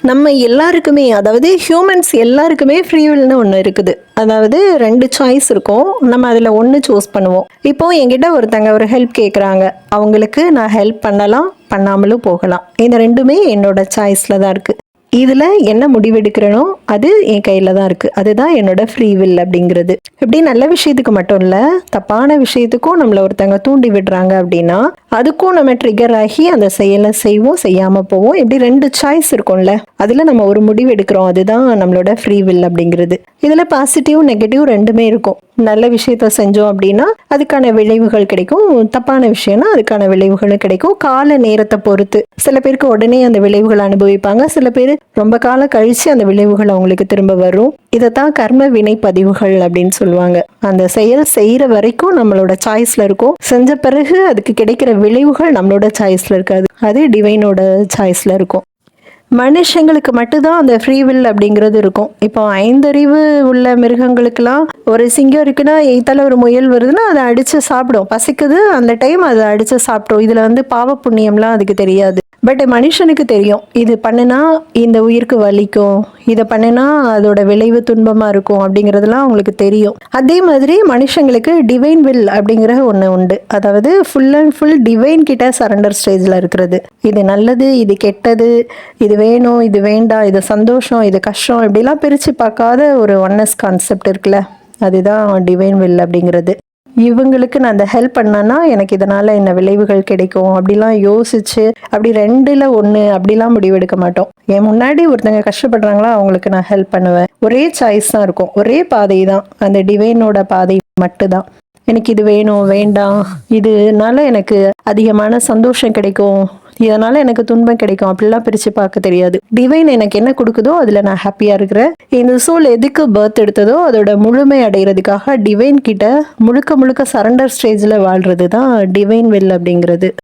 நம்ம எல்லாருக்குமே, அதாவது ஹியூமன்ஸ் எல்லாருக்குமே ஃப்ரீ வில்னு ஒண்ணு இருக்குது. அதாவது 2 சாய்ஸ் இருக்கும். நம்ம அதுல 1 சூஸ் பண்ணுவோம். இப்போ என்கிட்ட ஒருத்தங்க ஒரு ஹெல்ப் கேட்குறாங்க. அவங்களுக்கு நான் ஹெல்ப் பண்ணலாம், பண்ணாமலும் போகலாம். இந்த 2மே என்னோட சாய்ஸ்ல தான் இருக்கு. இதுல என்ன முடிவெடுக்கிறேனோ அது என் கையில தான் இருக்கு. அதுதான் என்னோட ஃப்ரீ வில் அப்படிங்கிறது. இப்படி நல்ல விஷயத்துக்கு மட்டும் இல்ல, தப்பான விஷயத்துக்கும் நம்மள ஒருத்தங்க தூண்டி விடுறாங்க அப்படின்னா, அதுக்கும் நம்ம ட்ரிகர் ஆகி அந்த செயலை செய்வோம், செய்யாம போவோம். இப்படி 2 சாய்ஸ் இருக்கும்ல. அதுல நம்ம ஒரு முடிவு எடுக்கிறோம். அதுதான் நம்மளோட ஃப்ரீ வில் அப்படிங்கிறது. இதுல பாசிட்டிவ், நெகட்டிவ் 2மே இருக்கும். நல்ல விஷயத்த செஞ்சோம் அப்படின்னா அதுக்கான விளைவுகள் கிடைக்கும். தப்பான விஷயம்னா அதுக்கான விளைவுகளும் கிடைக்கும். கால நேரத்தை பொறுத்து. சில பேருக்கு உடனே அந்த விளைவுகளை அனுபவிப்பாங்க. சில பேர் ரொம்ப காலம் கழிச்சு அந்த விளைவுகள் அவங்களுக்கு திரும்ப வரும். இதைத்தான் கர்ம வினை பதிவுகள் அப்படின்னு சொல்லுவாங்க. அந்த செயல் செய்யற வரைக்கும் நம்மளோட சாய்ஸ்ல இருக்கும். செஞ்ச பிறகு அதுக்கு கிடைக்கிற விளைவுகள் நம்மளோட சாய்ஸ்ல இருக்காது. அது டிவைனோட சாய்ஸ்ல இருக்கும். மனுஷங்களுக்கு மட்டும்தான் அந்த ஃப்ரீ வில் அப்படிங்கிறது இருக்கும். இப்போ 5 அறிவு உள்ள மிருகங்களுக்கெல்லாம் ஒரு சிங்கம் இருக்குன்னா எய்த்தால ஒரு முயல் வருதுன்னா அதை அடிச்சு சாப்பிடும். பசிக்குது அந்த டைம் அதை அடிச்சு சாப்பிடும். இதுல பாவ புண்ணியம்லாம் அதுக்கு தெரியாது. பட் மனுஷனுக்கு தெரியும், இது பண்ணுனா இந்த உயிருக்கு வலிக்கும், இதை பண்ணுனா அதோட விளைவு துன்பமா இருக்கும் அப்படிங்கிறதுலாம் அவங்களுக்கு தெரியும். அதே மாதிரி மனுஷங்களுக்கு டிவைன் வில் அப்படிங்கிற ஒன்று உண்டு. அதாவது ஃபுல் அண்ட் ஃபுல் டிவைன் கிட்ட சரண்டர் ஸ்டேஜில் இருக்கிறது. இது நல்லது, இது கெட்டது, இது வேணும், இது வேண்டாம், இது சந்தோஷம், இது கஷ்டம், இப்படிலாம் பிரித்து பார்க்காத ஒரு ஒன்னஸ் கான்செப்ட் இருக்குல்ல, அதுதான் டிவைன் வில் அப்படிங்கிறது. இவங்களுக்கு நான் அந்த ஹெல்ப் பண்ணேன்னா எனக்கு இதனால என்ன விளைவுகள் கிடைக்கும் அப்படிலாம் யோசிச்சு அப்படி 2ல் 1 அப்படிலாம் முடிவெடுக்க மாட்டோம். என் முன்னாடி ஒருத்தங்க கஷ்டப்படுறாங்களா அவங்களுக்கு நான் ஹெல்ப் பண்ணுவேன். ஒரே சாய்ஸ் தான் இருக்கும், ஒரே பாதை தான், அந்த டிவைனோட பாதை மட்டும்தான். எனக்கு இது வேணும், வேண்டாம், இதனால எனக்கு அதிகமான சந்தோஷம் கிடைக்கும், இதனால எனக்கு துன்பம் கிடைக்கும் அப்படிலாம் பிரிச்சு பார்க்க தெரியாது. டிவைன் எனக்கு என்ன கொடுக்குதோ அதுல நான் ஹாப்பியா இருக்கிறேன். இந்த சோல் எதுக்கு பர்த் எடுத்ததோ அதோட முழுமை அடைகிறதுக்காக டிவைன் கிட்ட முழுக்க முழுக்க சரண்டர் ஸ்டேஜ்ல வாழ்றது தான் டிவைன் வில் அப்படிங்கிறது.